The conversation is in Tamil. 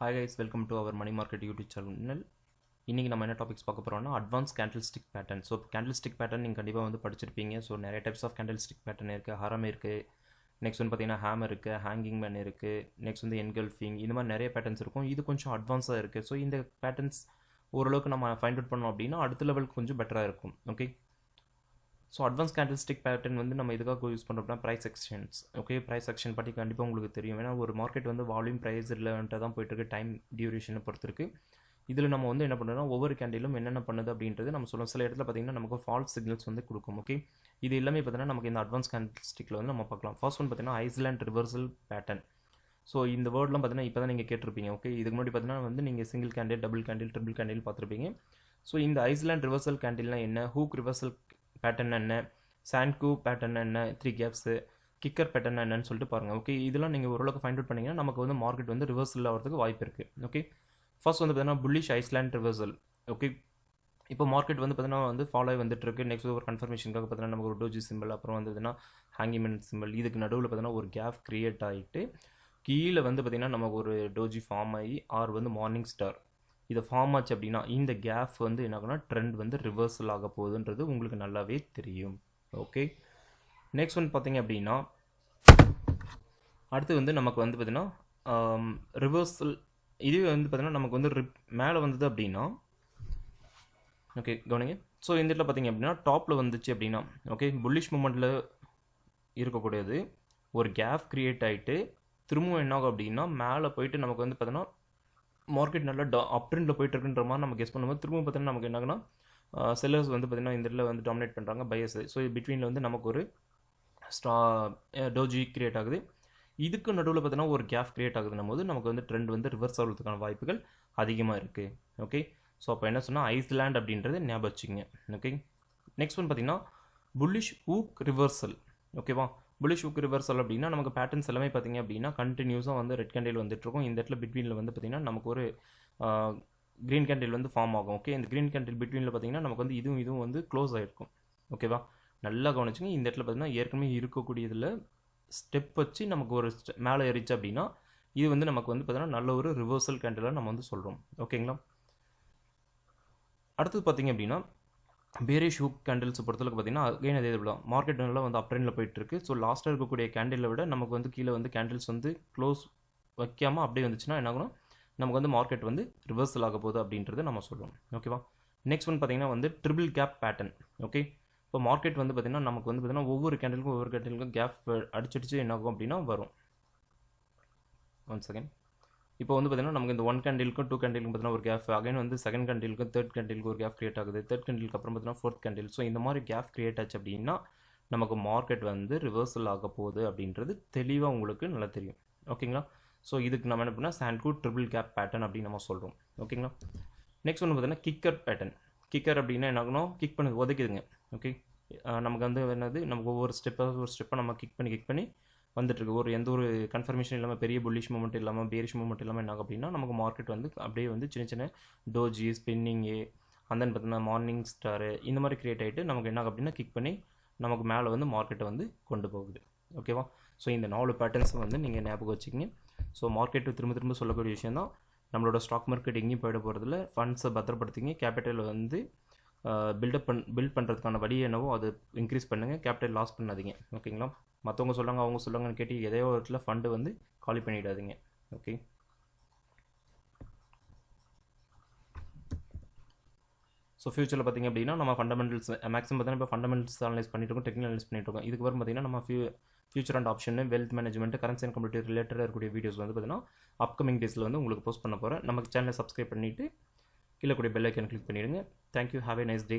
Hi guys, welcome to our money market YouTube channel. இன்னைக்கு நம்ம என்ன டாபிக்ஸ் பார்க்க போறோம்னா advance candlestick pattern. So candlestick pattern நீங்கள் கண்டிப்பாக வந்து படிச்சிருப்பீங்க. ஸோ நிறைய டைப்ஸ் ஆஃப் கேண்டில்ஸ்டிக் பேட்டர்ன் இருக்குது. ஹரம் இருக்குது, நெக்ஸ்ட் வந்து பார்த்தீங்கன்னா ஹேமர் இருக்குது, ஹேங்கிங் மேன் இருக்குது, நெக்ஸ்ட் வந்து என்கல்ஃபிங், இந்த மாதிரி நிறைய பேட்டர்ன்ஸ் இருக்கும். இது கொஞ்சம் அட்வான்ஸாக இருக்குது. ஸோ இந்த பேட்டர்ன்ஸ் ஓரளவுக்கு நம்ம ஃபைண்ட் அவுட் பண்ணோம் அப்படின்னா அடுத்த லெவலுக்கு கொஞ்சம் பெட்டராக இருக்கும். Okay, so advance candlestick pattern வந்து நம்ம இதுக்காக யூஸ் பண்ணுறோம்னா price exchange. Okay, price exchange பற்றி கண்டிப்பாக உங்களுக்கு தெரியும். ஏன்னா ஒரு மார்க்கெட் வந்து வால்யூம் ப்ரைஸ் ரிலவெண்ட்டாக தான் போயிட்டுருக்கு, டைம் டியூரேஷனை பொறுத்திருக்கு. இதில் நம்ம வந்து என்ன பண்ணுறோம்னா ஒவ்வொரு கேண்டிலும் என்னென்ன பண்ணுது அப்படின்றது நம்ம சொல்லுவோம். சில இடத்துல பார்த்தீங்கன்னா நமக்கு ஃபால்ஸ் சிக்னல்ஸ் வந்து கொடுக்கும். ஓகே, இது எல்லாமே பார்த்தீங்கன்னா நமக்கு இந்த அட்வான்ஸ் கேண்டில்ஸ்டிக்கில் வந்து நம்ம பார்க்கலாம். ஃபர்ஸ்ட் ஒன் பார்த்தீங்கன்னா ஐஸ்லாண்ட் ரிவர்சல் பேட்டர்ன். ஸோ இந்த வேர்ட்லாம் பார்த்தீங்கன்னா இப்போ தான் நீங்கள் கேட்டிருப்பீங்க. ஓகே, இதுக்கு முன்னாடி பார்த்தீங்கன்னா வந்து நீங்கள் single candle, double candle, triple candle பார்த்துருப்பீங்க. ஸோ இந்த ஐஸ்லாண்ட் ரிவர்சல் கேண்டில்னா என்ன, ஹூக் ரிவர்சல் பேட்டர்ன் என்ன, சாண்ட்கூ பேட்டர்ன் என்ன, 3 கேப்ஸு, கிக்கர் பேட்டர்ன் என்னன்னு சொல்லிட்டு பாருங்கள். ஓகே, இதெல்லாம் நீங்கள் ஓரளவுக்கு ஃபைண்ட் அவுட் பண்ணிங்கன்னா நமக்கு வந்து மார்க்கெட் வந்து ரிவர்சல் ஆகிறதுக்கு வாய்ப்பு இருக்குது. ஓகே, ஃபர்ஸ்ட் வந்து பார்த்தீங்கன்னா புல்லிஷ் ஐஸ்லாண்ட் ரிவர்சல். ஓகே, இப்போ மார்க்கெட் வந்து பார்த்தீங்கன்னா வந்து ஃபாலோ ஆகி வந்துட்டு இருக்கு. நெக்ஸ்ட் ஒரு கன்ஃபர்மேஷனுக்காக பார்த்தீங்கன்னா நமக்கு ஒரு டோஜி சிம்பிள், அப்புறம் வந்து ஹேங்கிங் சிம்பிள், இதுக்கு நடுவில் பார்த்தீங்கன்னா ஒரு கேப் கிரியேட் ஆகிட்டு கீழே வந்து பார்த்தீங்கன்னா நமக்கு ஒரு டோஜி ஃபார்ம் ஆகி ஆர் வந்து மார்னிங் ஸ்டார் இதை ஃபார்ம் ஆச்சு அப்படின்னா இந்த கேப் வந்து என்ன ஆகுனா ட்ரெண்ட் வந்து ரிவர்சல் ஆக போகுதுன்றது உங்களுக்கு நல்லாவே தெரியும். ஓகே, நெக்ஸ்ட் ஒன் பார்த்தீங்க அப்படின்னா அடுத்து வந்து நமக்கு வந்து பார்த்தீங்கன்னா ரிவர்சல். இதுவே வந்து பார்த்தீங்கன்னா நமக்கு வந்து மேலே வந்தது அப்படின்னா ஓகே கவனிங்க. ஸோ இந்த இடத்துல பார்த்தீங்க அப்படின்னா டாப்பில் வந்துச்சு அப்படின்னா ஓகே புல்லிஷ் மூமெண்ட்டில் இருக்கக்கூடியது ஒரு கேப் கிரியேட் ஆகிட்டு திரும்பவும் என்ன ஆகும் அப்படின்னா மேலே போயிட்டு நமக்கு வந்து பார்த்தீங்கன்னா மார்க்கெட் நல்லா அப் ட்ரெண்டில் போயிட்டு இருக்குன்ற மாதிரி நம்ம கெஸ் பண்ணும்போது திரும்பவும் பார்த்தீங்கன்னா நமக்கு என்ன ஆகுனா செல்லர்ஸ் வந்து பார்த்தீங்கன்னா இந்த இடத்துல வந்து டாமினேட் பண்ணுறாங்க பையர்ஸ். ஸோ பிட்வீனில் வந்து நமக்கு ஒரு டோஜி கிரியேட் ஆகுது. இதுக்கு நடுவில் பார்த்தீங்கன்னா ஒரு கேப் கிரியேட் ஆகுதுன்னும் போது நமக்கு வந்து ட்ரெண்ட் வந்து ரிவர்ஸ் ஆகிறதுக்கான வாய்ப்புகள் அதிகமாக இருக்குது. ஓகே, ஸோ அப்போ என்ன சொன்னால் ஐஸ்லாண்ட் அப்படின்றது ஞாபகம் வச்சுங்க. ஓகே, நெக்ஸ்ட் ஒன் பார்த்தீங்கன்னா புல்லிஷ் ஹூக் ரிவர்சல். ஓகேவா, புல்லிஷ் ஹூக் ரிவர்சல் அப்படின்னா நமக்கு பேட்டர்ன்ஸ் எல்லாமே பார்த்தீங்க அப்படின்னா கண்டினியூஸாக வந்து ரெட் கேண்டில் வந்துட்டுருக்கும். இந்த இடத்துல பிட்வீனில் வந்து பார்த்தீங்கன்னா நமக்கு ஒரு க்ரீன் கேண்டில் வந்து ஃபார்ம் ஆகும். ஓகே, இந்த க்ரீன் கேண்டில் பிட்வீனில் பார்த்தீங்கன்னா நமக்கு வந்து இதுவும் வந்து க்ளோஸ் ஆகிருக்கும். ஓகேவா, நல்லா கவனிச்சுங்க. இந்த இடத்துல பார்த்தீங்கன்னா ஏற்கனவே இருக்கக்கூடியதில் ஸ்டெப் வச்சு நமக்கு ஒரு மேலே ஏறிச்சு அப்படின்னா இது வந்து நமக்கு வந்து பார்த்தீங்கன்னா நல்ல ஒரு ரிவர்சல் கேண்டிலாக நம்ம வந்து சொல்கிறோம். ஓகேங்களா, அடுத்தது பார்த்தீங்க அப்படின்னா பேரிஷ் ஹூக் கேண்டில்ஸ் பொறுத்தளவுக்கு பார்த்தீங்கன்னா அகைன் அதே தான் மார்க்கெட் நல்லா வந்து அப் ட்ரெண்டில் போயிட்டு இருக்கு. ஸோ லாஸ்ட்டாக இருக்கக்கூடிய கேண்டிலை விட நமக்கு வந்து கீழே வந்து கேண்டில்ஸ் வந்து க்ளோஸ் வைக்காமல் அப்படியே வந்துச்சுன்னா என்ன ஆகும்னா நமக்கு வந்து மார்க்கெட் வந்து ரிவர்சல் ஆக போகுது அப்படின்றத நம்ம சொல்கிறோம். ஓகேவா, நெக்ஸ்ட் ஒன் பார்த்தீங்கன்னா வந்து ட்ரிபிள் கேப் பேட்டர்ன். ஓகே, இப்போ மார்க்கெட் வந்து பார்த்தீங்கன்னா நமக்கு வந்து பார்த்தீங்கன்னா ஒவ்வொரு கேண்டிலுக்கும் கேப் அடிச்சடிச்சு என்ன ஆகும் அப்படின்னா வரும். One second. இப்போ வந்து பார்த்தீங்கன்னா நமக்கு இந்த 1 கேண்டிலுக்கும் 2 கேண்டிலுக்கும் பார்த்தீங்கன்னா ஒரு கேப், அகைன் வந்து செகண்ட் கேண்டிலுக்கும் தேர்ட் கேண்டிலுக்கு ஒரு கேப் கிரியேட் ஆகுது, தேர்ட் கேண்டிலுக்கு அப்புறம் பார்த்தீங்கன்னா ஃபோர்த் கேண்டில். ஸோ இந்த மாதிரி கேப் கிரியேட் ஆச்சு அப்படின்னா நமக்கு மார்க்கெட் வந்து ரிவர்சல் ஆக போகுது அப்படின்றது தெளிவாக உங்களுக்கு நல்லா தெரியும். ஓகேங்களா, ஸோ இதுக்கு நம்ம என்ன பண்ணால் சாண்ட்கூ ட்ரிபிள் கேப் பேட்டர்ன் அப்படின்னு நம்ம சொல்கிறோம். ஓகேங்களா, நெக்ஸ்ட் ஒன்று பார்த்தீங்கன்னா கிக்கர் பேட்டர்ன். கிக்கர் அப்படின்னா என்ன ஆகணும், கிக் பண்ணி உதைக்குதுங்க. ஓகே, நமக்கு வந்து என்னது நமக்கு ஒவ்வொரு ஸ்டெப்பை நம்ம கிக் பண்ணி வந்துட்டுருக்கு. எந்த ஒரு கன்ஃபர்மேஷன் இல்லாமல் பெரிய புல்லிஷ் மூமெண்ட் இல்லாமல் பேரிஷ் மூமெண்ட் இல்லாமல் என்ன ஆகும் அப்படின்னா நமக்கு மார்க்கெட் வந்து அப்படியே வந்து சின்ன சின்ன டோஜி ஸ்பின்னிங்கு அந்த பார்த்தீங்கன்னா மார்னிங் ஸ்டாரு இந்த மாதிரி கிரியேட் ஆகிட்டு நமக்கு என்ன ஆகும் அப்படின்னா கிக் பண்ணி நமக்கு மேலே வந்து மார்க்கெட்டை வந்து கொண்டு போகுது. ஓகேவா, ஸோ இந்த 4 பேட்டர்ன்ஸும் வந்து நீங்கள் ஞாபகம் வச்சுக்கிங்க. ஸோ மார்க்கெட்டு திரும்ப சொல்லக்கூடிய விஷயம் தான். நம்மளோட ஸ்டாக் மார்க்கெட் எங்கேயும் போயிட போகிறதில்ல. ஃபண்ட்ஸை பத்திரப்படுத்திங்க. கேபிட்டல் வந்து பில்ட் பண்ணுறதுக்கான வழி என்னவோ அது இன்க்ரீஸ் பண்ணுங்கள். கேபிட்டல் லாஸ் பண்ணாதீங்க. ஓகேங்களா, மற்றவங்க சொல்கிறாங்க அவங்க சொல்கிறாங்கன்னு கேட்டு எதையோ ஒரு இடத்துல ஃபண்டு வந்து காலி பண்ணிடாதீங்க. ஓகே, ஸோ ஃபியூச்சரில் பார்த்திங்க அப்படின்னா நம்ம ஃபண்டமெண்டல்ஸ் மேக்ஸிமம் பார்த்தீங்கன்னா இப்போ ஃபண்டமெண்டல்ஸ் அனலைஸ் பண்ணிட்டு இருக்கோம், டெக்னிக்கல் அனலைஸ் பண்ணிட்டு இருக்கோம். இதுக்கு வரும் பார்த்தீங்கன்னா நம்ம future and option, wealth management, currency and computer ரிலேட்டடாக இருக்கக்கூடிய வீடியோஸ் வந்து பார்த்தீங்கன்னா அப்கமிங் டேஸில் வந்து உங்களுக்கு போஸ்ட் பண்ண போகிறேன். நமக்கு சேனலை சப்ஸ்கிரைப் பண்ணிவிட்டு கீழே கூடிய பெல் ஐக்கன் கிளிக் பண்ணிவிடுங்க. Thank you, have a nice day.